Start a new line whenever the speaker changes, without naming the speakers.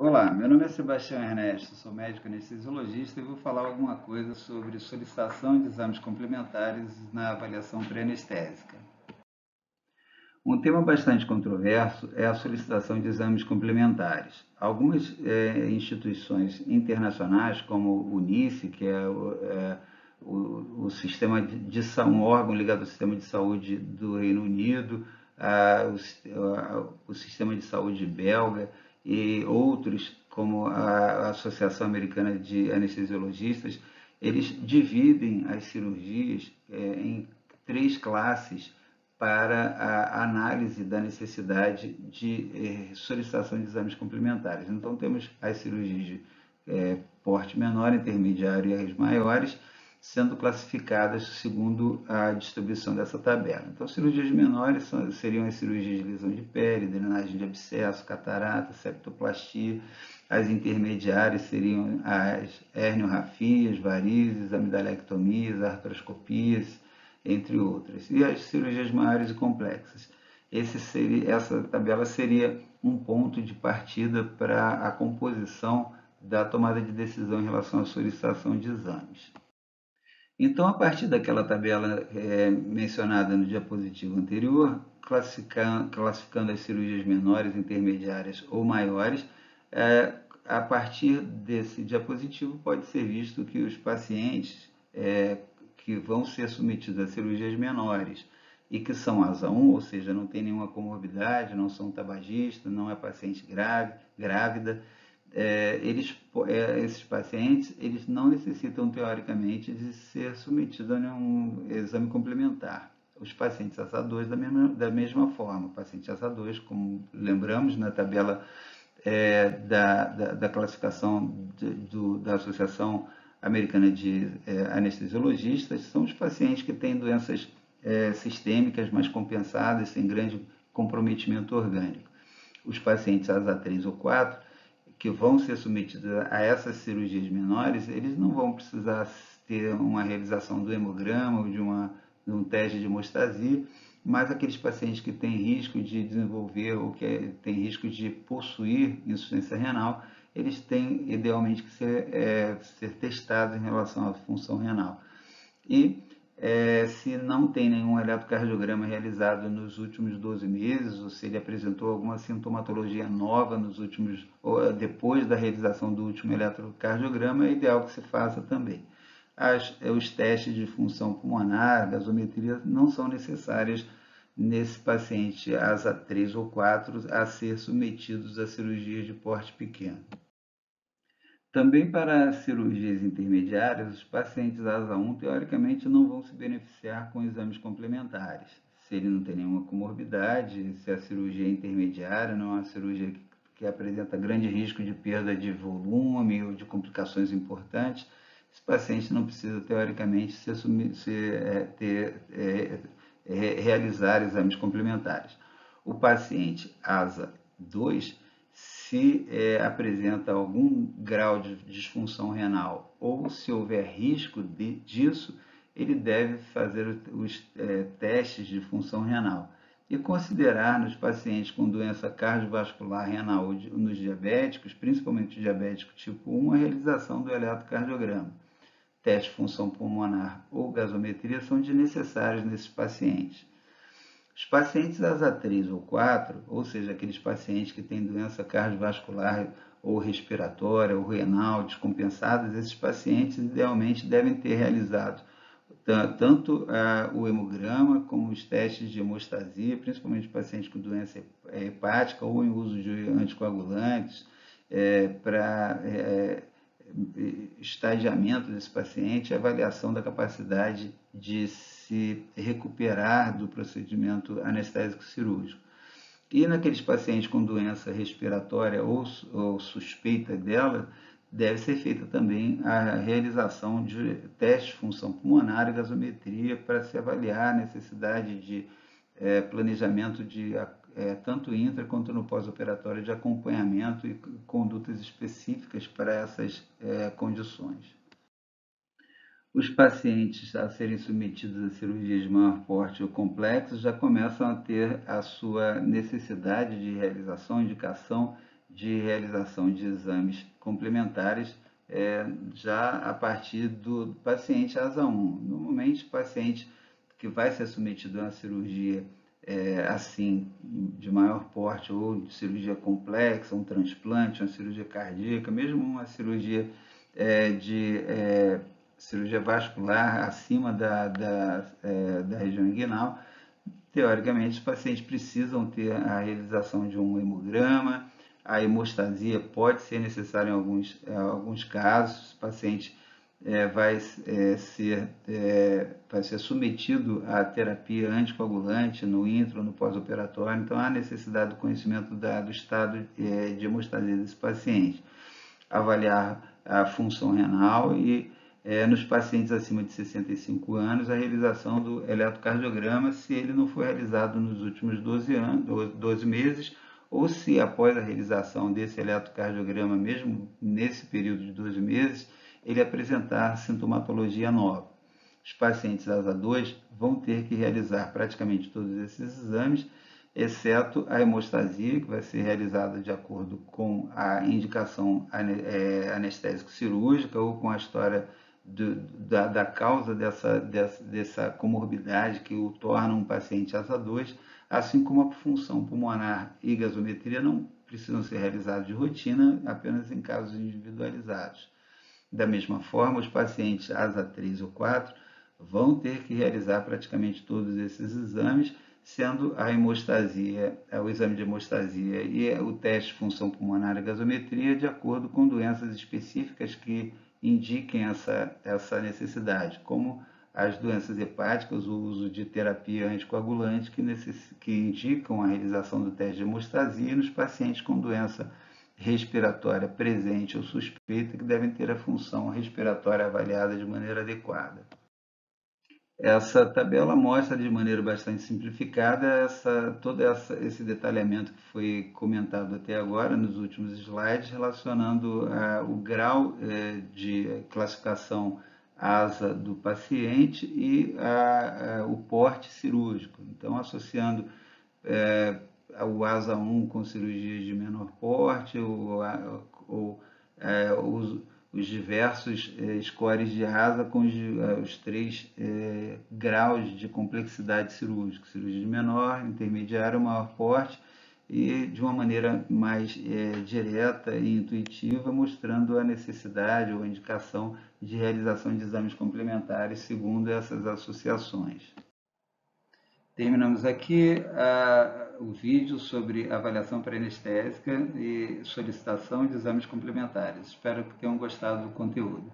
Olá, meu nome é Sebastião Ernesto, sou médico anestesiologista e vou falar alguma coisa sobre solicitação de exames complementares na avaliação pré-anestésica. Um tema bastante controverso é a solicitação de exames complementares. Algumas instituições internacionais, como o NICE, que é o sistema um órgão ligado ao sistema de saúde do Reino Unido, o sistema de saúde belga e outros, como a Associação Americana de Anestesiologistas, eles dividem as cirurgias em três classes para a análise da necessidade de solicitação de exames complementares. Então, temos as cirurgias de porte menor, intermediário e as maiores, sendo classificadas segundo a distribuição dessa tabela. Então, cirurgias menores seriam as cirurgias de lesão de pele, drenagem de abscesso, catarata, septoplastia. As intermediárias seriam as herniorafias, varizes, amidalectomias, artroscopias, entre outras. E as cirurgias maiores e complexas. Essa tabela seria um ponto de partida para a composição da tomada de decisão em relação à solicitação de exames. Então, a partir daquela tabela mencionada no diapositivo anterior, classificando as cirurgias menores, intermediárias ou maiores, a partir desse diapositivo pode ser visto que os pacientes que vão ser submetidos a cirurgias menores e que são asa 1, ou seja, não tem nenhuma comorbidade, não são tabagistas, não é paciente grávida, esses pacientes eles não necessitam, teoricamente, de ser submetidos a nenhum exame complementar. Os pacientes asa 2, da mesma forma. O paciente asa 2, como lembramos na tabela da classificação da Associação Americana de Anestesiologistas, são os pacientes que têm doenças sistêmicas mais compensadas, sem grande comprometimento orgânico. Os pacientes asa 3 ou 4, que vão ser submetidos a essas cirurgias menores, eles não vão precisar ter uma realização do hemograma ou de um teste de hemostasia, mas aqueles pacientes que têm risco de desenvolver ou que têm risco de possuir insuficiência renal, eles têm idealmente que ser testados em relação à função renal. E se não tem nenhum eletrocardiograma realizado nos últimos 12 meses, ou se ele apresentou alguma sintomatologia nova ou depois da realização do último eletrocardiograma, é ideal que se faça também. Os testes de função pulmonar, gasometria, não são necessários nesse paciente asa 3 ou 4 a ser submetidos a cirurgias de porte pequeno. Também para cirurgias intermediárias, os pacientes asa 1 teoricamente não vão se beneficiar com exames complementares. Se ele não tem nenhuma comorbidade, se a cirurgia é intermediária, não é uma cirurgia que apresenta grande risco de perda de volume ou de complicações importantes, esse paciente não precisa teoricamente realizar exames complementares. O paciente asa 2, se apresenta algum grau de disfunção renal ou se houver risco disso, ele deve fazer os testes de função renal e considerar nos pacientes com doença cardiovascular renal nos diabéticos, principalmente diabético tipo 1, a realização do eletrocardiograma. Teste de função pulmonar ou gasometria são desnecessários nesses pacientes. Os pacientes asa 3 ou 4, ou seja, aqueles pacientes que têm doença cardiovascular ou respiratória ou renal descompensadas, esses pacientes idealmente devem ter realizado tanto o hemograma como os testes de hemostasia, principalmente pacientes com doença hepática ou em uso de anticoagulantes, para estadiamento desse paciente, avaliação da capacidade de se recuperar do procedimento anestésico cirúrgico. E naqueles pacientes com doença respiratória ou suspeita dela, deve ser feita também a realização de teste de função pulmonar e gasometria para se avaliar a necessidade de planejamento de tanto intra quanto no pós-operatório de acompanhamento e condutas específicas para essas condições. Os pacientes a serem submetidos a cirurgias de maior porte ou complexas já começam a ter a sua necessidade de realização, indicação de realização de exames complementares já a partir do paciente asa 1. Normalmente, o paciente que vai ser submetido a uma cirurgia assim, de maior porte, ou de cirurgia complexa, um transplante, uma cirurgia cardíaca, mesmo uma cirurgia cirurgia vascular acima da região inguinal, teoricamente, os pacientes precisam ter a realização de um hemograma. A hemostasia pode ser necessária em alguns casos. O paciente vai ser submetido à terapia anticoagulante no intra ou no pós-operatório. Então, há necessidade do conhecimento do estado de hemostasia desse paciente. Avaliar a função renal e nos pacientes acima de 65 anos, a realização do eletrocardiograma, se ele não foi realizado nos últimos 12 meses, ou se após a realização desse eletrocardiograma, mesmo nesse período de 12 meses, ele apresentar sintomatologia nova. Os pacientes asa 2 vão ter que realizar praticamente todos esses exames, exceto a hemostasia, que vai ser realizada de acordo com a indicação anestésico-cirúrgica ou com a história da causa dessa comorbidade que o torna um paciente asa 2, assim como a função pulmonar e gasometria não precisam ser realizados de rotina, apenas em casos individualizados. Da mesma forma, os pacientes asa 3 ou 4 vão ter que realizar praticamente todos esses exames, sendo a hemostasia, o exame de hemostasia e o teste de função pulmonar e gasometria de acordo com doenças específicas que indiquem essa necessidade, como as doenças hepáticas, o uso de terapia anticoagulante que indicam a realização do teste de hemostasia nos pacientes com doença respiratória presente ou suspeita que devem ter a função respiratória avaliada de maneira adequada. Essa tabela mostra de maneira bastante simplificada todo esse detalhamento que foi comentado até agora nos últimos slides, relacionando o grau de classificação ASA do paciente e o porte cirúrgico. Então, associando o ASA 1 com cirurgias de menor porte, os diversos scores de ASA com os 3 graus de complexidade cirúrgica, cirurgia de menor, intermediário, maior porte, e de uma maneira mais direta e intuitiva, mostrando a necessidade ou a indicação de realização de exames complementares segundo essas associações. Terminamos aqui o vídeo sobre avaliação pré-anestésica e solicitação de exames complementares. Espero que tenham gostado do conteúdo.